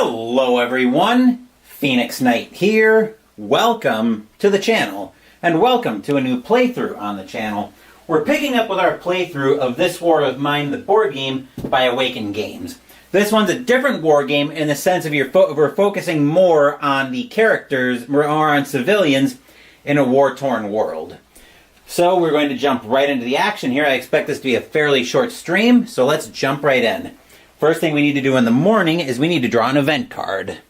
Hello everyone, Phoenix Knight here. Welcome to the channel, and welcome to a new playthrough on the channel. We're picking up with our playthrough of This War of Mine, the board game by Awaken Games. This one's a different war game in the sense of we're focusing more on the characters, more on civilians in a war-torn world. So we're going to jump right into the action here. I expect this to be a fairly short stream, so let's jump right in. First thing we need to do in the morning is we need to draw an event card.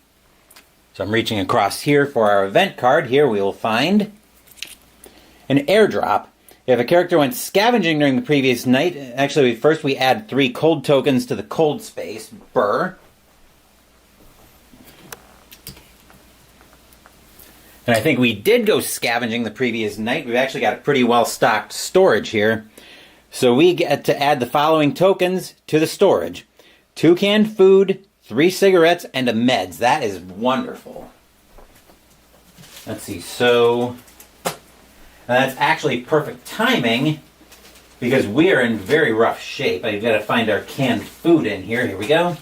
So I'm reaching across here for our event card. Here we will find an airdrop. If a character went scavenging during the previous night, actually first we add 3 cold tokens to the cold space, burr. And I think we did go scavenging the previous night. We've actually got a pretty well-stocked storage here. So we get to add the following tokens to the storage. 2 canned food, 3 cigarettes, and a meds. That is wonderful. Let's see, so that's actually perfect timing because we are in very rough shape. I've got to find our canned food in here. Here we go.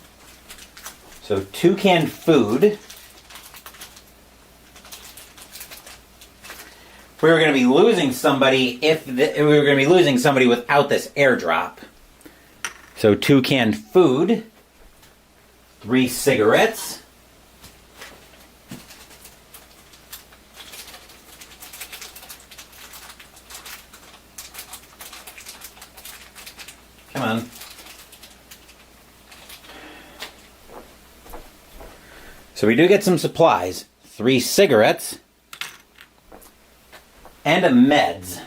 So 2 canned food. We were going to be losing somebody we were going to be losing somebody without this airdrop. So 2 canned food, 3 cigarettes, come on. So we do get some supplies, 3 cigarettes, and a meds.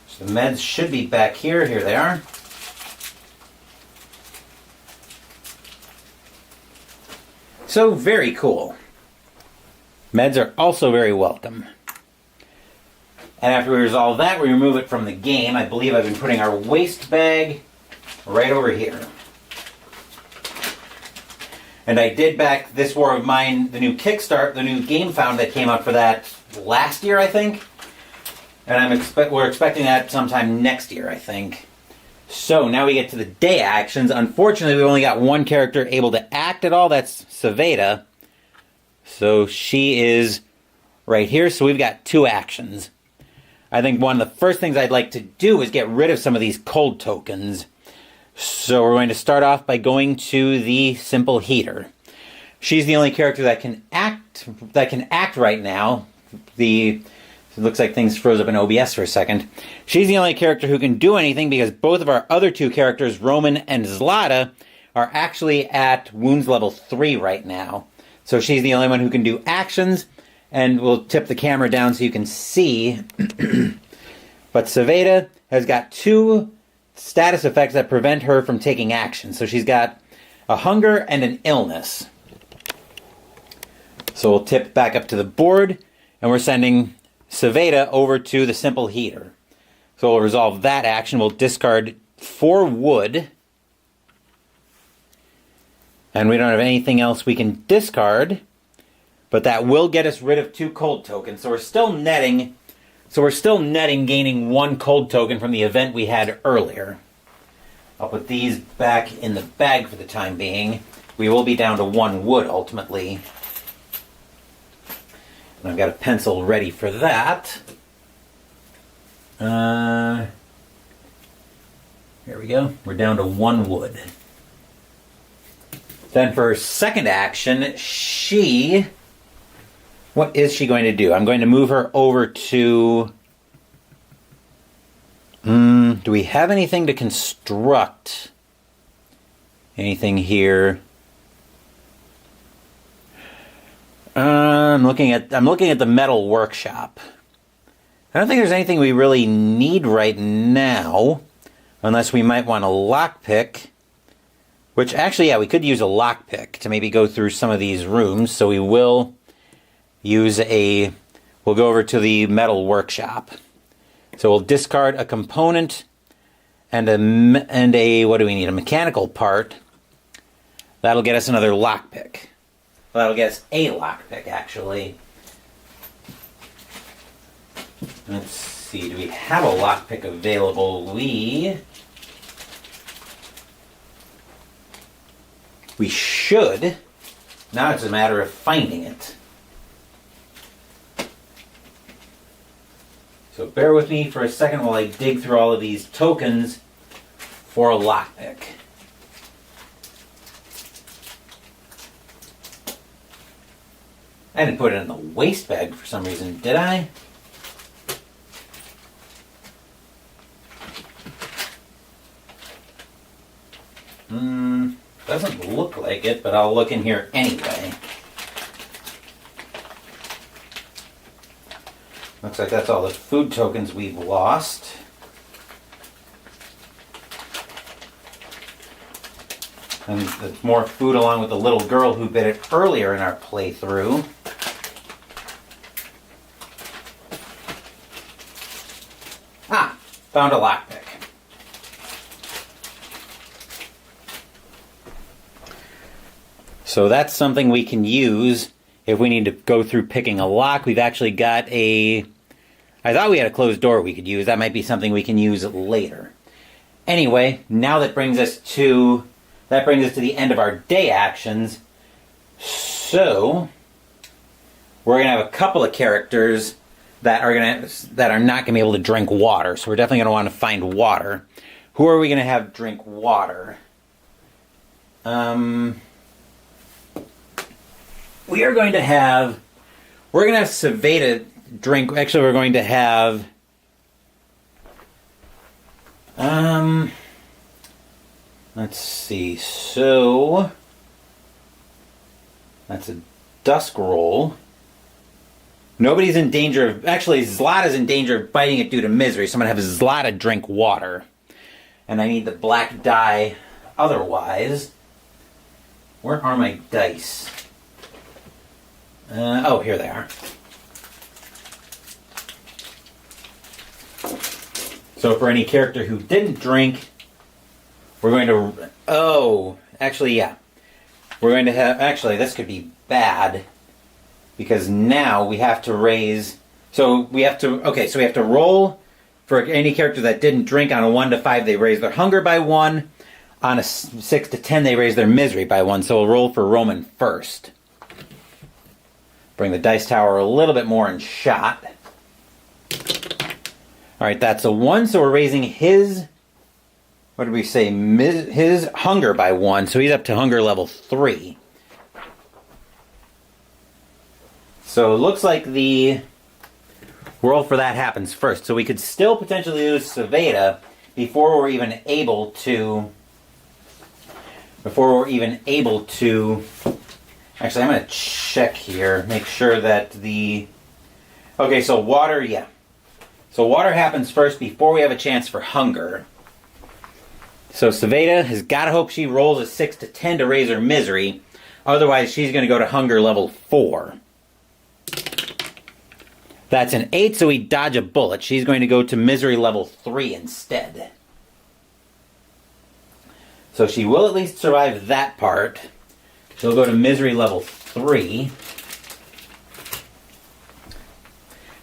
So the meds should be back here. Here they are. So very cool. Meds are also very welcome. And after we resolve that, we remove it from the game. I believe I've been putting our waste bag right over here. And I did back This War of Mine, the new Kickstart, the new game found that came out for that last year, I think. And we're expecting that sometime next year, I think. So now we get to the day actions. Unfortunately, we've only got 1 character able to act at all. That's Saveda. So she is right here. So we've got 2 actions. I think one of the first things I'd like to do is get rid of some of these cold tokens. So we're going to start off by going to the simple heater. She's the only character that can act right now. It looks like things froze up in OBS for a second. She's the only character who can do anything because both of our other 2 characters, Roman and Zlata, are actually at wounds level 3 right now. So she's the only one who can do actions, and we'll tip the camera down so you can see. But Saveda has got 2 status effects that prevent her from taking action. So she's got a hunger and an illness. So we'll tip back up to the board, and we're sending Saveda over to the simple heater. So we'll resolve that action. We'll discard 4 wood. And we don't have anything else we can discard. But that will get us rid of 2 cold tokens. So we're still netting. Gaining 1 cold token from the event we had earlier. I'll put these back in the bag for the time being. We will be down to 1 wood ultimately. And I've got a pencil ready for that. Here we go. We're down to 1 wood. Then for her second action, what is she going to do? I'm going to move her over to... do we have anything to construct? Anything here? I'm looking at the metal workshop. I don't think there's anything we really need right now, unless we might want a lockpick. Which actually, yeah, we could use a lockpick to maybe go through some of these rooms. So we will use we'll go over to the metal workshop. So we'll discard a component and what do we need? A mechanical part. That'll get us another lockpick. Well, that'll get us a lockpick, actually. Let's see, do we have a lockpick available? We should. Now it's a matter of finding it. So bear with me for a second while I dig through all of these tokens for a lockpick. I didn't put it in the waste bag for some reason, did I? Doesn't look like it, but I'll look in here anyway. Looks like that's all the food tokens we've lost. And there's more food along with the little girl who bit it earlier in our playthrough. Ah, found a lockpick. So that's something we can use if we need to go through picking a lock. We've actually got I thought we had a closed door we could use. That might be something we can use later. Anyway, now that brings us to the end of our day actions. So we're gonna have a couple of characters that are not gonna be able to drink water. So we're definitely gonna want to find water. Who are we gonna have drink water? We're going to have Saveda drink. Actually, we're going to have let's see. So that's a dusk roll. Nobody's in danger of... Actually, Zlata's in danger of biting it due to misery. So I'm going to have Zlata drink water. And I need the black die otherwise. Where are my dice? Oh, here they are. So for any character who didn't drink, we're going to... Oh, actually, yeah. We're going to have... Actually, this could be bad. Because now we have to raise... So we have to... Okay, so we have to roll for any character that didn't drink. On a 1 to 5, they raise their hunger by 1. On a 6 to 10, they raise their misery by 1. So we'll roll for Roman first. Bring the dice tower a little bit more in shot. Alright, that's a 1, so we're raising his... What did we say? His hunger by 1, so he's up to hunger level 3. So it looks like the roll for that happens first. So we could still potentially lose Saveda before we're even able to... Actually, I'm going to check here, make sure that the... Okay, so water, yeah. So water happens first before we have a chance for hunger. So Saveda has got to hope she rolls a 6 to 10 to raise her misery. Otherwise, she's going to go to hunger level 4. That's an 8, so we dodge a bullet. She's going to go to misery level 3 instead. So she will at least survive that part. She'll go to misery level 3.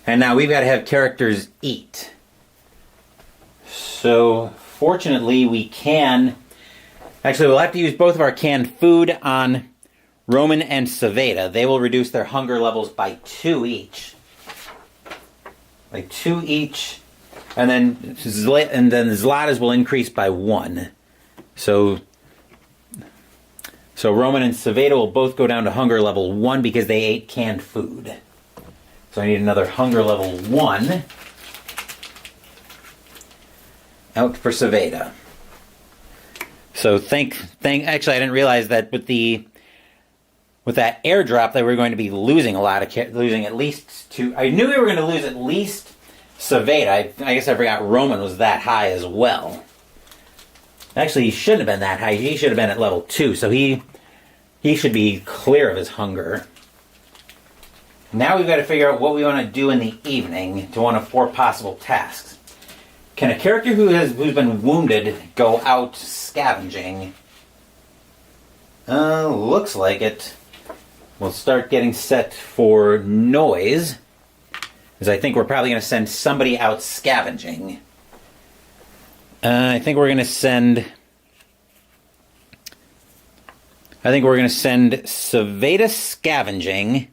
And now we've got to have characters eat. So, fortunately, we can... Actually, we'll have to use both of our canned food on Roman and Saveda. They will reduce their hunger levels by 2 each. By 2 each. And then Zlata's will increase by 1. So Roman and Saveda will both go down to hunger level 1 because they ate canned food. So I need another hunger level 1 out for Saveda. So actually I didn't realize that with that airdrop that we were going to be losing losing at least 2. I knew we were going to lose at least Saveda. I guess I forgot Roman was that high as well. Actually, he shouldn't have been that high. He should have been at level 2, so he should be clear of his hunger. Now we've got to figure out what we want to do in the evening to one of 4 possible tasks. Can a character who's been wounded go out scavenging? Looks like it. We'll start getting set for noise, because I think we're probably going to send somebody out scavenging. I think we're going to send... I think we're going to send Saveda scavenging.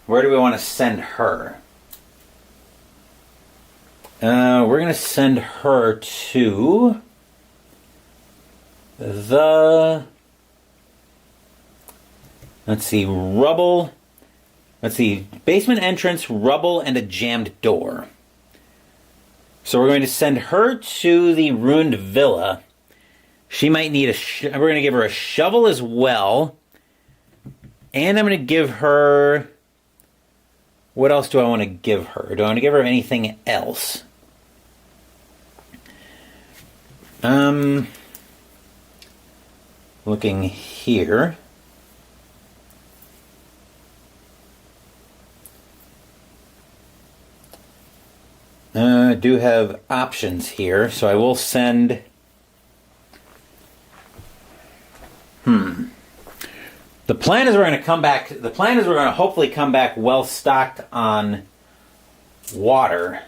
Where do we want to send her? We're going to send her to the... Let's see, rubble. Let's see, basement entrance, rubble, and a jammed door. So we're going to send her to the ruined villa. She might need we're going to give her a shovel as well. And I'm going to give her... What else do I want to give her? Do I want to give her anything else? Looking here. I do have options here, so I will send... The plan is we're going to come back... The plan is we're going to hopefully come back well stocked on water.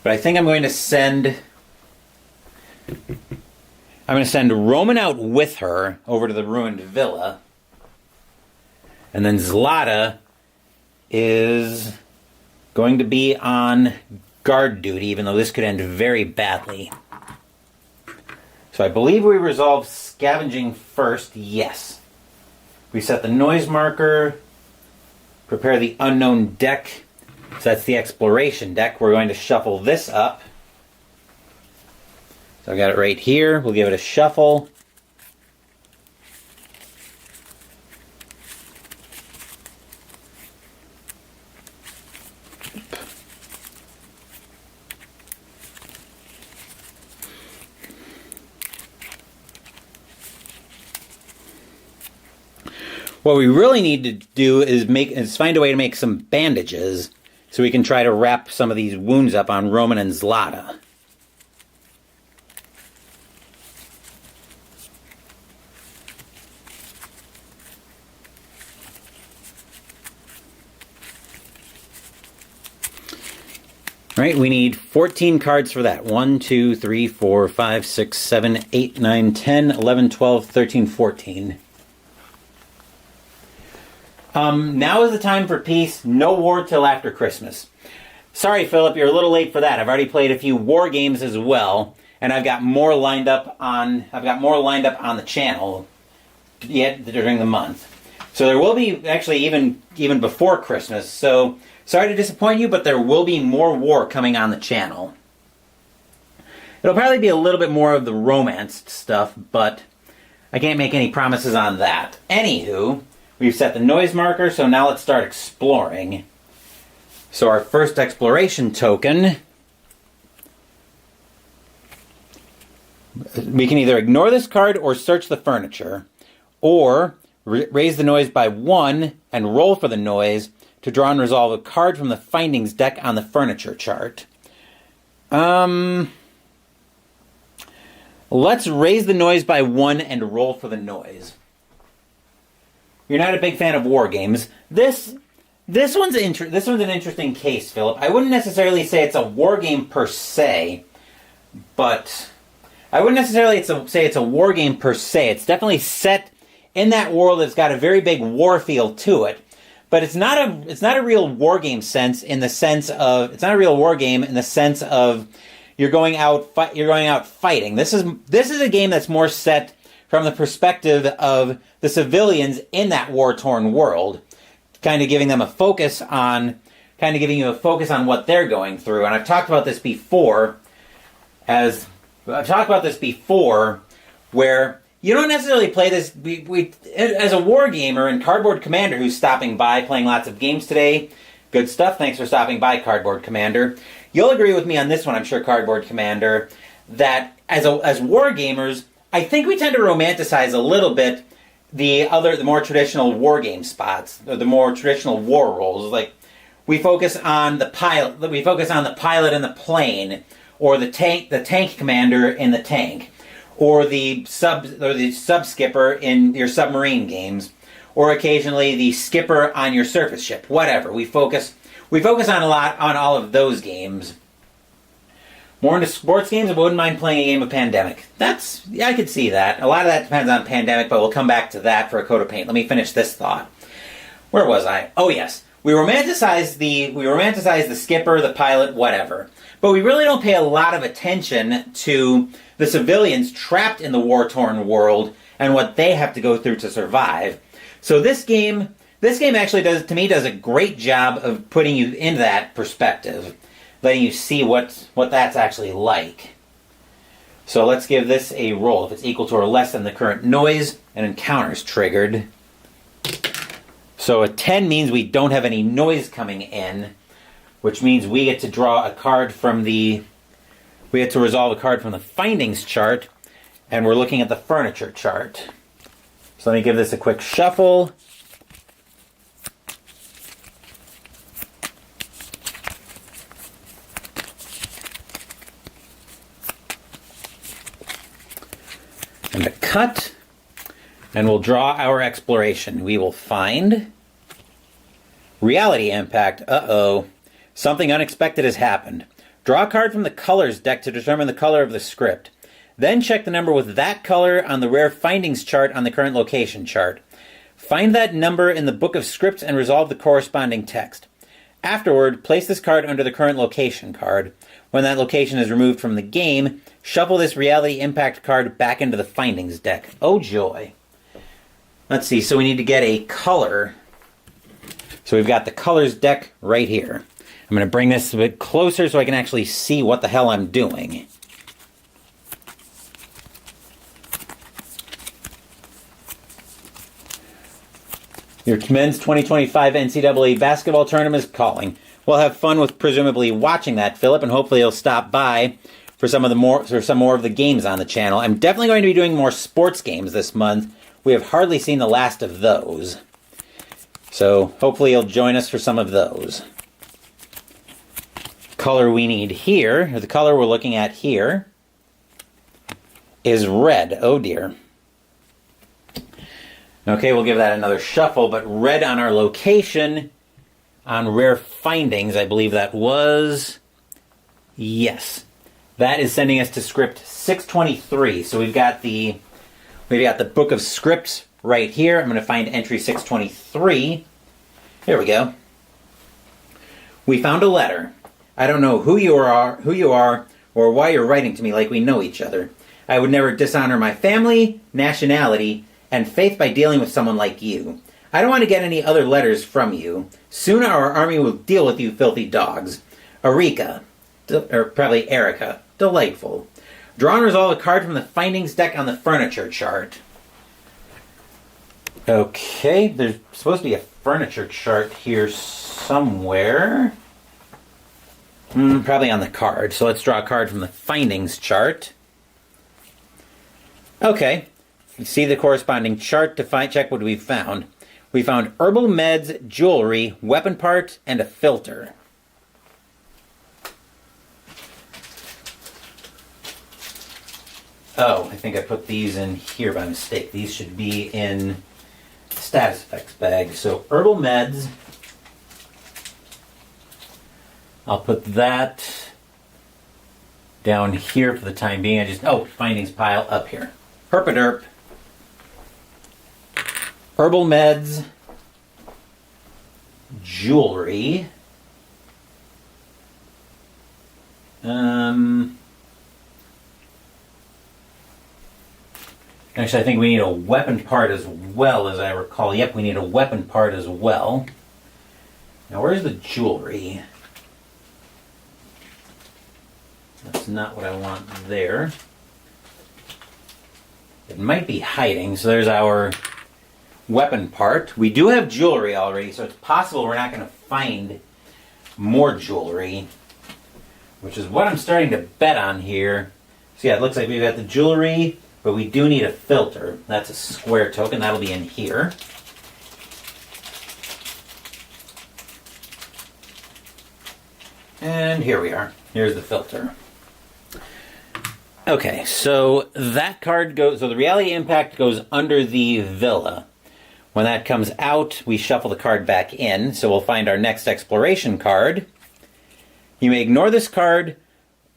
But I think I'm going to send... I'm going to send Roman out with her over to the ruined villa. And then Zlata is going to be on guard duty, even though this could end very badly. So I believe we resolved scavenging first. Yes. We set the noise marker. Prepare the unknown deck. So that's the exploration deck. We're going to shuffle this up. So I got it right here. We'll give it a shuffle. What we really need to do is find a way to make some bandages so we can try to wrap some of these wounds up on Roman and Zlata. Right, we need 14 cards for that. 1, 2, 3, 4, 5, 6, 7, 8, 9, 10, 11, 12, 13, 14. Now is the time for peace. No war till after Christmas. Sorry, Philip, you're a little late for that. I've already played a few war games as well, and I've got more lined up on the channel yet during the month. So there will be actually even before Christmas. So sorry to disappoint you, but there will be more war coming on the channel. It'll probably be a little bit more of the romanced stuff, but I can't make any promises on that. Anywho, we've set the noise marker, so now let's start exploring. So our first exploration token, we can either ignore this card or search the furniture, or raise the noise by 1 and roll for the noise to draw and resolve a card from the findings deck on the furniture chart. Let's raise the noise by 1 and roll for the noise. You're not a big fan of war games. This one's an interesting case, Philip. I wouldn't necessarily say it's a war game per se, but I wouldn't necessarily say it's a war game per se. It's definitely set in that world that's got a very big war feel to it. But it's not a real war game sense in the sense of it's not a real war game in the sense of you're going out fighting. This is a game that's more set from the perspective of the civilians in that war-torn world, kind of giving you a focus on what they're going through. And I've talked about this before, where you don't necessarily play this. We as a war gamer and Cardboard Commander, who's stopping by, playing lots of games today. Good stuff. Thanks for stopping by, Cardboard Commander. You'll agree with me on this one, I'm sure, Cardboard Commander, that as war gamers, I think we tend to romanticize a little bit the more traditional war game spots, or the more traditional war roles. Like we focus on the pilot in the plane, or the tank commander in the tank, or the sub skipper in your submarine games, or occasionally the skipper on your surface ship. Whatever. We focus on all of those games. More into sports games, I wouldn't mind playing a game of Pandemic. Yeah, I could see that. A lot of that depends on Pandemic, but we'll come back to that for a coat of paint. Let me finish this thought. Where was I? Oh, yes. We romanticize the skipper, the pilot, whatever. But we really don't pay a lot of attention to the civilians trapped in the war-torn world and what they have to go through to survive. So this game actually does a great job of putting you in that perspective, letting you see what that's actually like. So let's give this a roll. If it's equal to or less than the current noise, an encounter is triggered. So a 10 means we don't have any noise coming in, which means we get to draw a card from we get to resolve a card from the findings chart, and we're looking at the furniture chart. So let me give this a quick shuffle. And a cut, and we'll draw our exploration. We will find reality impact. Uh-oh. Something unexpected has happened. Draw a card from the colors deck to determine the color of the script. Then check the number with that color on the rare findings chart on the current location chart. Find that number in the book of scripts and resolve the corresponding text. Afterward, place this card under the current location card. When that location is removed from the game, shuffle this reality impact card back into the findings deck. Oh joy. Let's see, so we need to get a color. So we've got the colors deck right here. I'm going to bring this a bit closer so I can actually see what the hell I'm doing. Your men's 2025 NCAA basketball tournament is calling. We'll have fun with presumably watching that, Philip, and hopefully you'll stop by for some more of the games on the channel. I'm definitely going to be doing more sports games this month. We have hardly seen the last of those. So hopefully you'll join us for some of those. Color we need here, or the color we're looking at here, is red. Oh dear. Okay, we'll give that another shuffle, but red on our location, on rare findings, I believe that was... Yes. That is sending us to script 623. So we've got the book of scripts right here. I'm going to find entry 623. Here we go. We found a letter. I don't know who you are, or why you're writing to me like we know each other. I would never dishonor my family, nationality, and faith by dealing with someone like you. I don't want to get any other letters from you. Soon our army will deal with you filthy dogs. Erika, or probably Erica, delightful. Draw and resolve a card from the findings deck on the furniture chart. Okay, there's supposed to be a furniture chart here somewhere. Probably on the card. So let's draw a card from the findings chart. Okay. You see the corresponding chart to check what we found. We found herbal meds, jewelry, weapon part, and a filter. Oh, I think I put these in here by mistake. These should be in the status effects bag. So herbal meds. I'll put that down here for the time being. Findings pile up here. Herpaderp. Herbal meds. Jewelry. Actually, I think we need a weapon part as well, as I recall. Yep, we need a weapon part as well. Now, where's the jewelry? That's not what I want there. It might be hiding, so there's our weapon part. We do have jewelry already, so it's possible we're not going to find more jewelry, which is what I'm starting to bet on here. So yeah, it looks like we've got the jewelry, but we do need a filter. That's a square token. That'll be in here. And here we are. Here's the filter. Okay, so that card goes, so the reality impact goes under the villa. When that comes out, we shuffle the card back in, so we'll find our next exploration card. You may ignore this card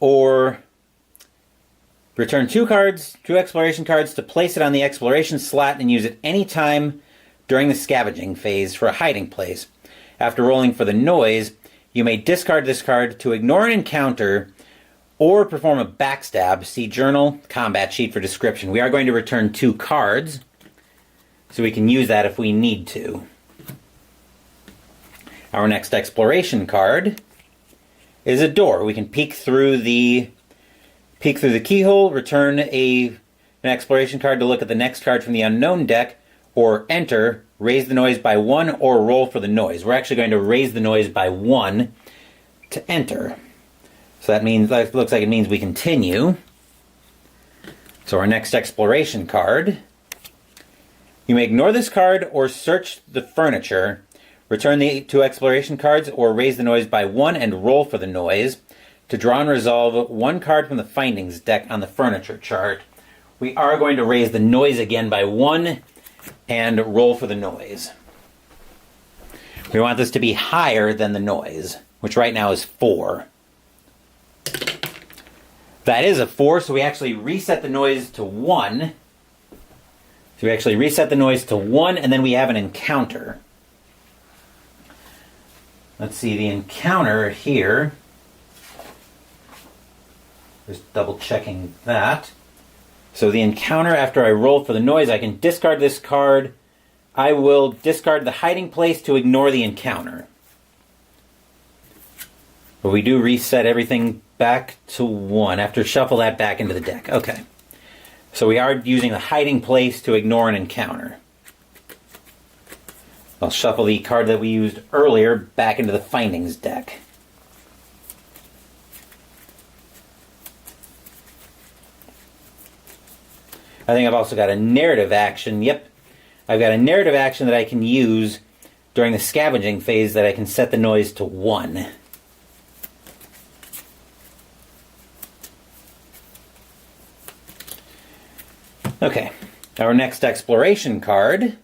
or return two exploration cards to place it on the exploration slot and use it any time during the scavenging phase for a hiding place. After rolling for the noise, you may discard this card to ignore an encounter or perform a backstab. See Journal Combat Sheet for description. We are going to return 2 cards, so we can use that if we need to. Our next exploration card is a door. We can peek through the keyhole, return an exploration card to look at the next card from the unknown deck, or enter, raise the noise by 1, or roll for the noise. We're actually going to raise the noise by 1 to enter. So that looks like it means we continue. So our next exploration card. You may ignore this card or search the furniture. Return the 2 exploration cards or raise the noise by 1 and roll for the noise. To draw and resolve 1 card from the findings deck on the furniture chart. We are going to raise the noise again by 1 and roll for the noise. We want this to be higher than the noise, which right now is 4. That is a 4, so we actually reset the noise to 1. So we actually reset the noise to 1, and then we have an encounter. Let's see, the encounter here. Just double checking that. So the encounter, after I roll for the noise, I can discard this card. I will discard the hiding place to ignore the encounter. But we do reset everything back to 1. After shuffle that back into the deck. Okay. So we are using the hiding place to ignore an encounter. I'll shuffle the card that we used earlier back into the findings deck. I think I've also got a narrative action. Yep. I've got a narrative action that I can use during the scavenging phase that I can set the noise to 1. Okay. Our next exploration card.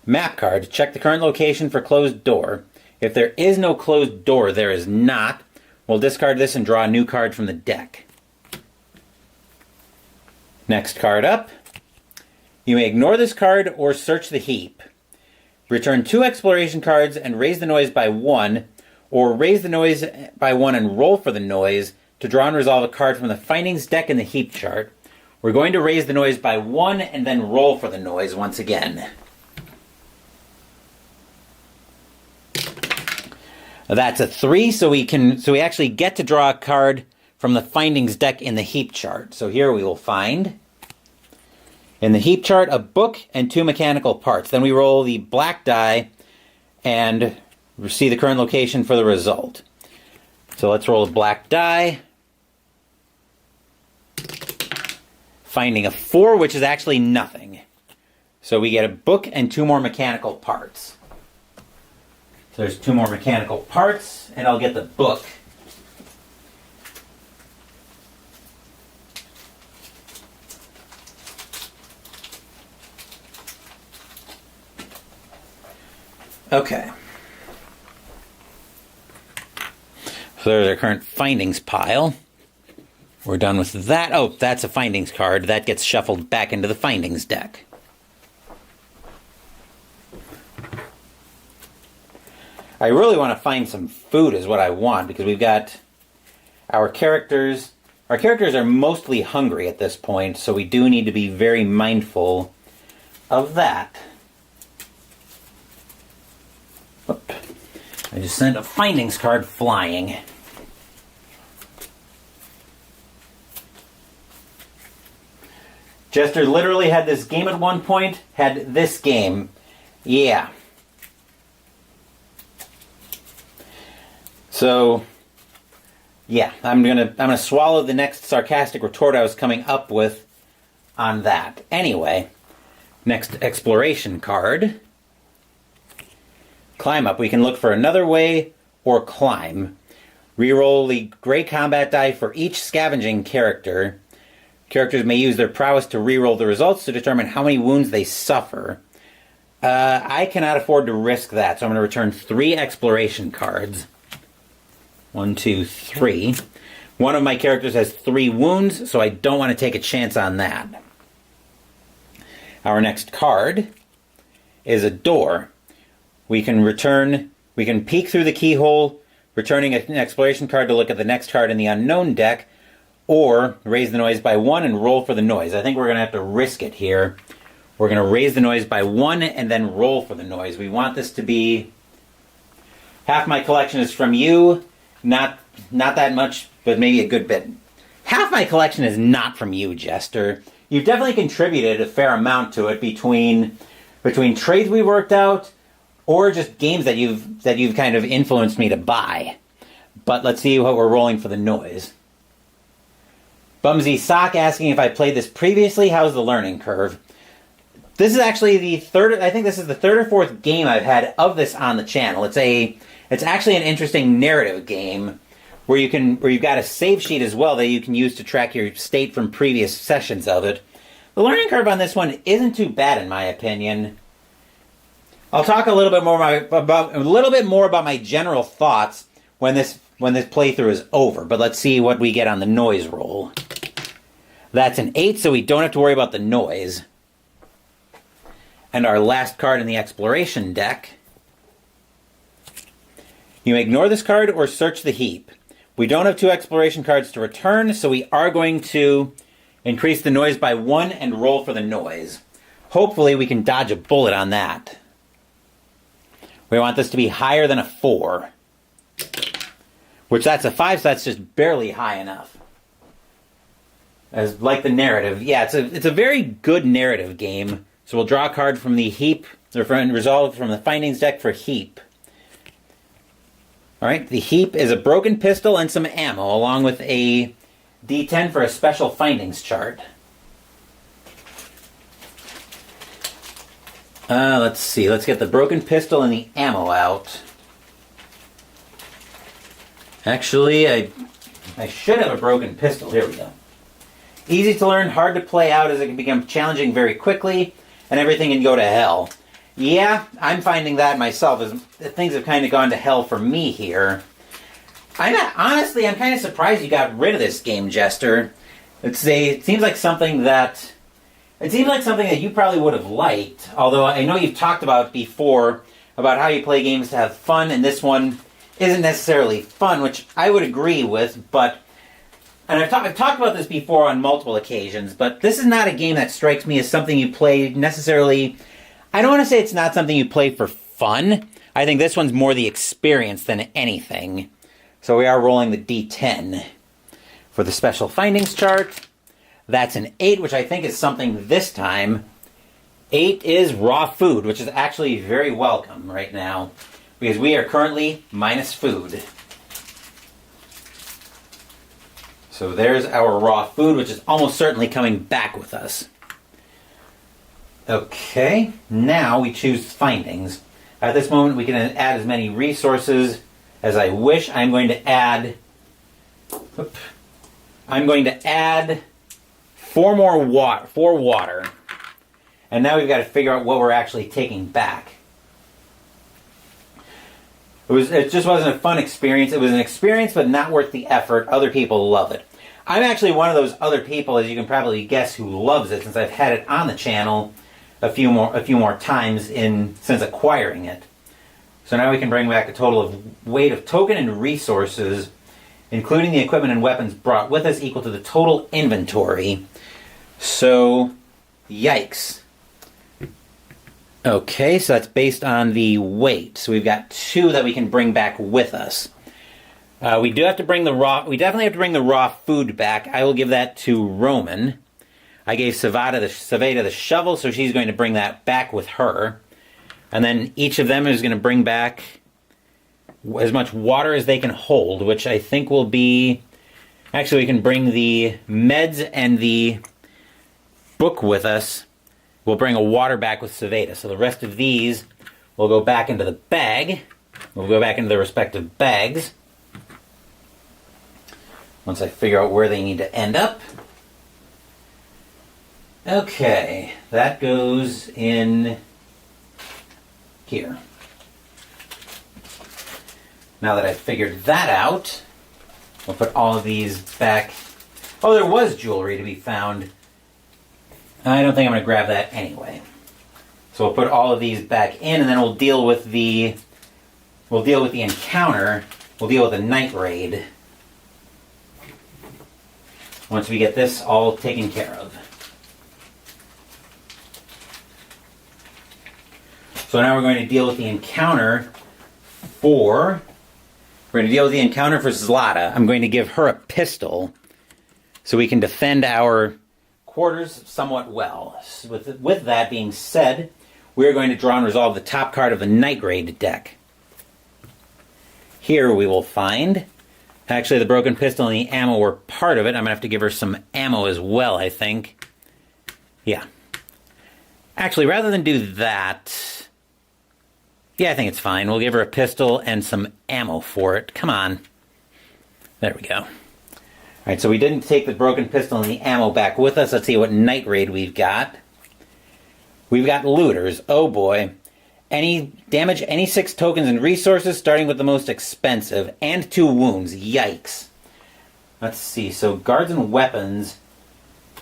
Map card. Check the current location for closed door. If there is no closed door, there is not. We'll discard this and draw a new card from the deck. Next card up. You may ignore this card or search the heap. Return 2 exploration cards and raise the noise by 1, or raise the noise by 1 and roll for the noise to draw and resolve a card from the findings deck in the heap chart. We're going to raise the noise by 1 and then roll for the noise once again. That's a 3, so we actually get to draw a card from the findings deck in the heap chart. So here we will find, in the heap chart, a book and 2 mechanical parts. Then we roll the black die and see the current location for the result. So let's roll a black die. Finding a 4, which is actually nothing. So we get a book and 2 more mechanical parts. So there's 2 more mechanical parts, and I'll get the book. Okay. So there's our current findings pile. We're done with that. Oh, that's a findings card. That gets shuffled back into the findings deck. I really want to find some food is what I want, because we've got our characters. Our characters are mostly hungry at this point, so we do need to be very mindful of that. Whoop. I just sent a findings card flying. Jester literally had this game at one point, had this game. Yeah. So, yeah, I'm gonna swallow the next sarcastic retort I was coming up with on that. Anyway, next exploration card. Climb up. We can look for another way or climb. Reroll the gray combat die for each scavenging character. Characters may use their prowess to reroll the results to determine how many wounds they suffer. I cannot afford to risk that, so I'm going to return 3 exploration cards. 1, 2, 3. One of my characters has 3 wounds, so I don't want to take a chance on that. Our next card is a door. We can peek through the keyhole, returning an exploration card to look at the next card in the unknown deck, or raise the noise by 1 and roll for the noise. I think we're going to have to risk it here. We're going to raise the noise by 1 and then roll for the noise. We want this to be... Half my collection is from you. Not that much, but maybe a good bit. Half my collection is not from you, Jester. You've definitely contributed a fair amount to it between trades we worked out or just games that you've kind of influenced me to buy. But let's see what we're rolling for the noise. Bumsy Sock asking if I played this previously. How's the learning curve? This is actually the third or fourth game I've had of this on the channel. It's actually an interesting narrative game where you've got a save sheet as well that you can use to track your state from previous sessions of it. The learning curve on this one isn't too bad in my opinion. I'll talk a little bit more about my general thoughts when this playthrough is over, but let's see what we get on the noise roll. That's an 8, so we don't have to worry about the noise. And our last card in the exploration deck. You may ignore this card or search the heap. We don't have 2 exploration cards to return, so we are going to increase the noise by 1 and roll for the noise. Hopefully we can dodge a bullet on that. We want this to be higher than a 4. Which that's a 5, so that's just barely high enough. As like the narrative. Yeah, it's a very good narrative game. So we'll draw a card from the heap, or resolve from the findings deck for heap. Alright, the heap is a broken pistol and some ammo, along with a D10 for a special findings chart. Let's see, let's get the broken pistol and the ammo out. Actually, I should have a broken pistol. Here we go. Easy to learn, hard to play out as it can become challenging very quickly, and everything can go to hell. Yeah, I'm finding that myself, as things have kind of gone to hell for me here. Honestly, I'm kind of surprised you got rid of this game, Jester. It seems like something that you probably would have liked, although I know you've talked about before about how you play games to have fun, and this one isn't necessarily fun, which I would agree with, and I've talked about this before on multiple occasions, but this is not a game that strikes me as something you play necessarily. I don't want to say it's not something you play for fun. I think this one's more the experience than anything. So we are rolling the D10 for the special findings chart. That's an 8, which I think is something this time. 8 is raw food, which is actually very welcome right now, because we are currently minus food. So there's our raw food, which is almost certainly coming back with us. Okay, now we choose findings. At this moment, we can add as many resources as I wish. I'm going to add 4 water. And now we've got to figure out what we're actually taking back. It just wasn't a fun experience. It was an experience, but not worth the effort. Other people love it. I'm actually one of those other people, as you can probably guess, who loves it, since I've had it on the channel a few more times since acquiring it. So now we can bring back a total of weight of token and resources, including the equipment and weapons brought with us, equal to the total inventory. So, yikes. Okay, so that's based on the weight. So we've got 2 that we can bring back with us. We definitely have to bring the raw food back. I will give that to Roman. I gave Savada the shovel, so she's going to bring that back with her. And then each of them is going to bring back as much water as they can hold, which I think will be... Actually, we can bring the meds and the book with us. We'll bring a water back with Savada. So the rest of these will go back into the bag. We'll go back into their respective bags. Once I figure out where they need to end up. Okay, that goes in here. Now that I've figured that out, we'll put all of these back. Oh, there was jewelry to be found. I don't think I'm going to grab that anyway. So we'll put all of these back in, and then we'll deal with the encounter. We'll deal with the night raid once we get this all taken care of. So now we're going to deal with the encounter for Zlata. I'm going to give her a pistol so we can defend our quarters somewhat well. With that being said, we're going to draw and resolve the top card of the Night Raid deck. Here we will find, actually the broken pistol and the ammo were part of it. I'm going to have to give her some ammo as well, I think. Yeah. Actually, rather than do that, yeah, I think it's fine. We'll give her a pistol and some ammo for it. Come on. There we go. Alright, so we didn't take the broken pistol and the ammo back with us. Let's see what Night Raid we've got. We've got looters. Oh boy. Damage any 6 tokens and resources, starting with the most expensive, and 2 wounds. Yikes. Let's see. So guards and weapons.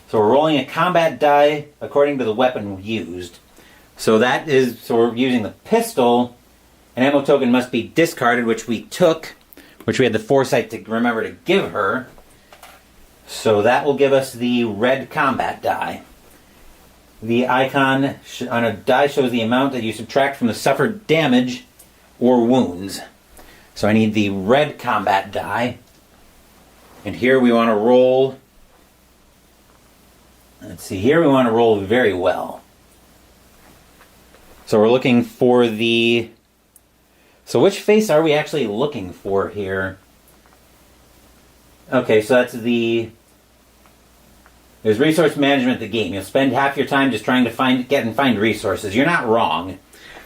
So we're rolling a combat die according to the weapon used. So we're using the pistol. An ammo token must be discarded, which we took, which we had the foresight to remember to give her. So that will give us the red combat die. The icon on a die shows the amount that you subtract from the suffered damage or wounds. So I need the red combat die. And here we want to roll. Let's see, here we want to roll very well. So we're looking for the... So which face are we actually looking for here? Okay, so that's the... There's resource management in the game. You'll spend half your time just trying to find resources. You're not wrong.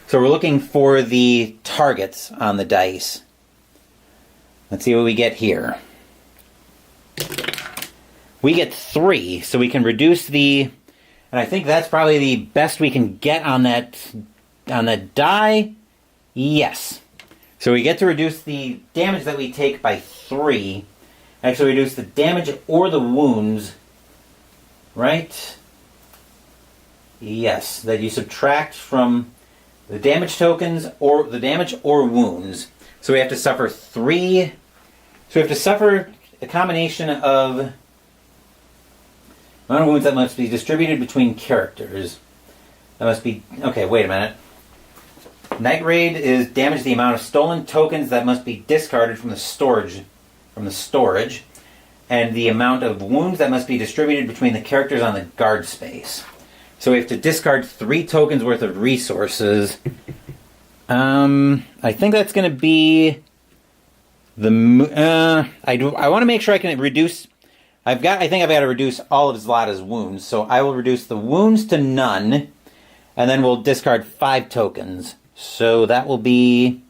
So we're looking for the targets on the dice. Let's see what we get here. We get 3, so we can reduce the... And I think that's probably the best we can get on that die. Yes. So we get to reduce the damage that we take by 3. Actually reduce the damage or the wounds... Right? Yes, that you subtract from the damage tokens or the damage or wounds. So we have to suffer 3. So we have to suffer a combination of amount of wounds that must be distributed between characters. That must be... Okay, wait a minute. Night Raid is damage the amount of stolen tokens that must be discarded from the storage. And the amount of wounds that must be distributed between the characters on the guard space. So we have to discard 3 tokens worth of resources. I think that's going to be the... I want to make sure I can reduce... I think I've got to reduce all of Zlata's wounds. So I will reduce the wounds to none, and then we'll discard 5 tokens. So that'll be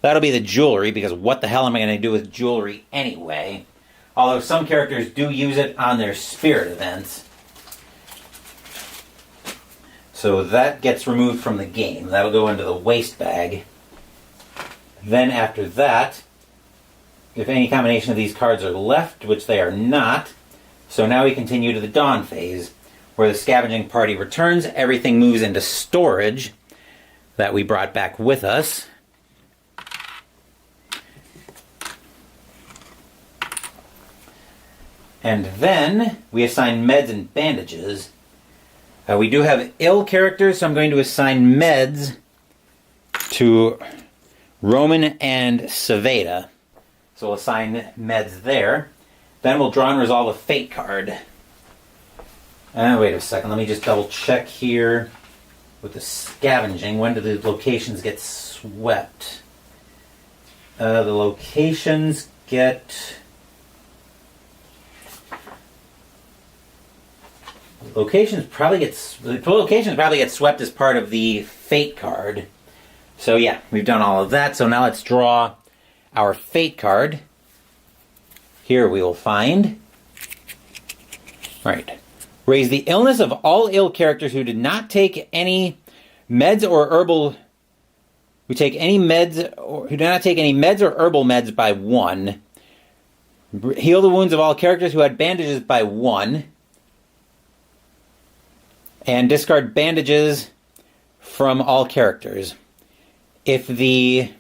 the jewelry, because what the hell am I going to do with jewelry anyway? Although some characters do use it on their spirit events. So that gets removed from the game. That'll go into the waste bag. Then after that, if any combination of these cards are left, which they are not, so now we continue to the dawn phase, where the scavenging party returns, everything moves into storage that we brought back with us. And then we assign meds and bandages. We do have ill characters, so I'm going to assign meds to Roman and Saveda. So we'll assign meds there. Then we'll draw and resolve a fate card. Wait a second, let me just double check here with the scavenging. When do the locations get swept? The locations probably get swept as part of the fate card. So yeah, we've done all of that. So now let's draw our fate card. Here we will find... Alright. Raise the illness of all ill characters who did not take any meds or herbal who take any meds, or who do not take any meds or herbal meds by 1. Heal the wounds of all characters who had bandages by 1. And discard bandages from all characters. If the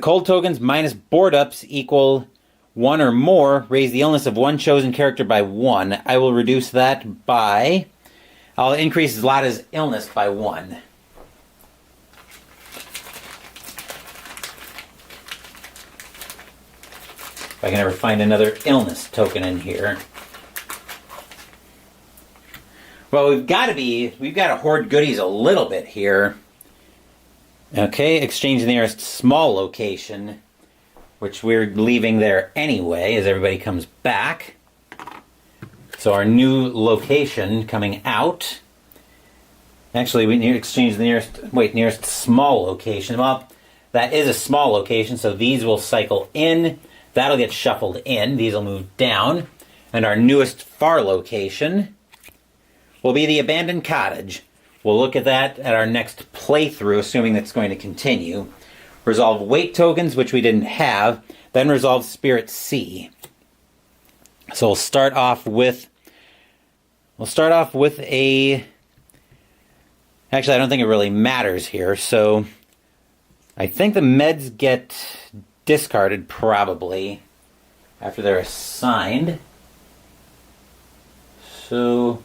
cold tokens minus board ups equal 1 or more, raise the illness of one chosen character by 1. I will reduce that by... I'll increase Zlata's illness by 1. If I can ever find another illness token in here. Well, we've got to hoard goodies a little bit here. Okay, exchange the nearest small location, which we're leaving there anyway as everybody comes back. So our new location coming out. Actually, we need to exchange the nearest small location. Well, that is a small location, so these will cycle in. That'll get shuffled in. These will move down. And our newest far location will be the abandoned cottage. We'll look at that at our next playthrough, assuming that's going to continue. Resolve weight tokens, which we didn't have. Then resolve Spirit C. So we'll start off with a... Actually, I don't think it really matters here. So I think the meds get discarded probably after they're assigned. So,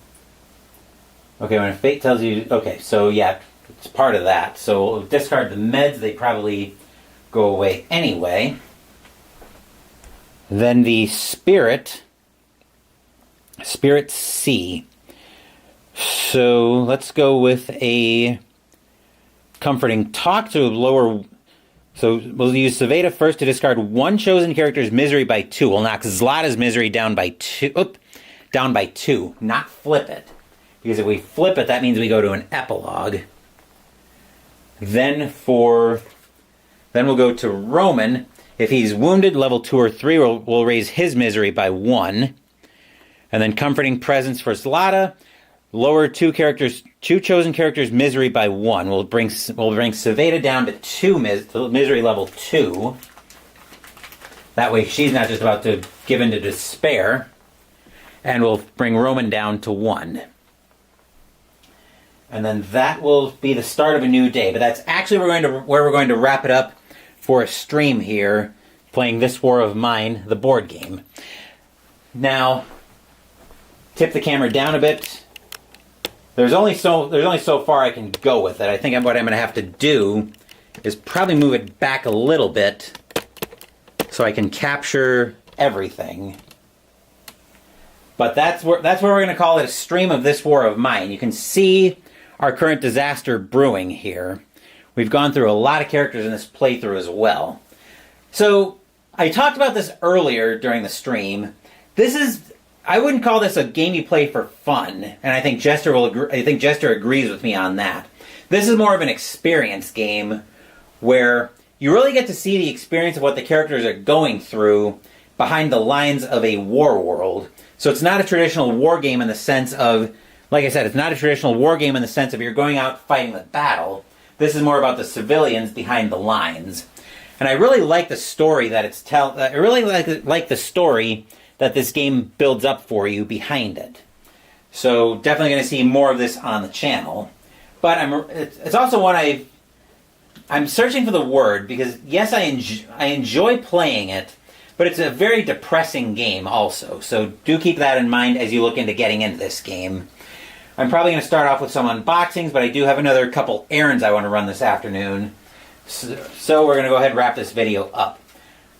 okay, when fate tells you, okay, so yeah, it's part of that. So we'll discard the meds, they probably go away anyway. Then the Spirit C. So let's go with a Comforting Talk to lower. So we'll use Saveda first to discard one chosen character's misery by 2. We'll knock Zlata's misery down by 2. Down by 2, not flip it. Because if we flip it, that means we go to an epilogue. Then we'll go to Roman. If he's wounded, level 2 or 3, we'll raise his misery by 1. And then Comforting Presence for Zlata. Lower two chosen characters' misery by 1. We'll bring Saveda down to 2 misery level 2. That way she's not just about to give in to despair. And we'll bring Roman down to 1. And then that will be the start of a new day. But that's actually where we're going to wrap it up for a stream here, playing This War of Mine, the board game. Now, tip the camera down a bit. There's only so far I can go with it. I think what I'm going to have to do is probably move it back a little bit so I can capture everything. But that's where we're going to call it a stream of This War of Mine. You can see our current disaster brewing here. We've gone through a lot of characters in this playthrough as well. So I talked about this earlier during the stream. I wouldn't call this a game you play for fun, and I think Jester agrees with me on that. This is more of an experience game where you really get to see the experience of what the characters are going through behind the lines of a war world. So it's not a traditional war game in the sense of, like I said, it's not a traditional war game in the sense of you're going out fighting the battle. This is more about the civilians behind the lines. And I really like the story that I really like the story that this game builds up for you behind it. So definitely going to see more of this on the channel. But it's also one I'm searching for the word, because yes, I enjoy playing it, but it's a very depressing game also. So do keep that in mind as you look into getting into this game. I'm probably going to start off with some unboxings, but I do have another couple errands I want to run this afternoon. So we're going to go ahead and wrap this video up.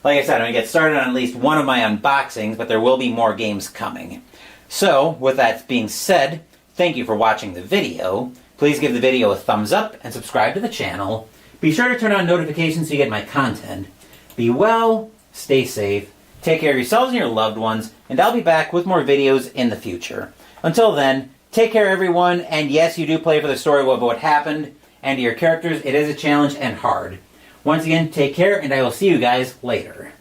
Like I said, I'm going to get started on at least one of my unboxings, but there will be more games coming. So, with that being said, thank you for watching the video. Please give the video a thumbs up and subscribe to the channel. Be sure to turn on notifications so you get my content. Be well, stay safe, take care of yourselves and your loved ones, and I'll be back with more videos in the future. Until then, take care everyone, and yes, you do play for the story of what happened, and to your characters, it is a challenge and hard. Once again, take care, and I will see you guys later.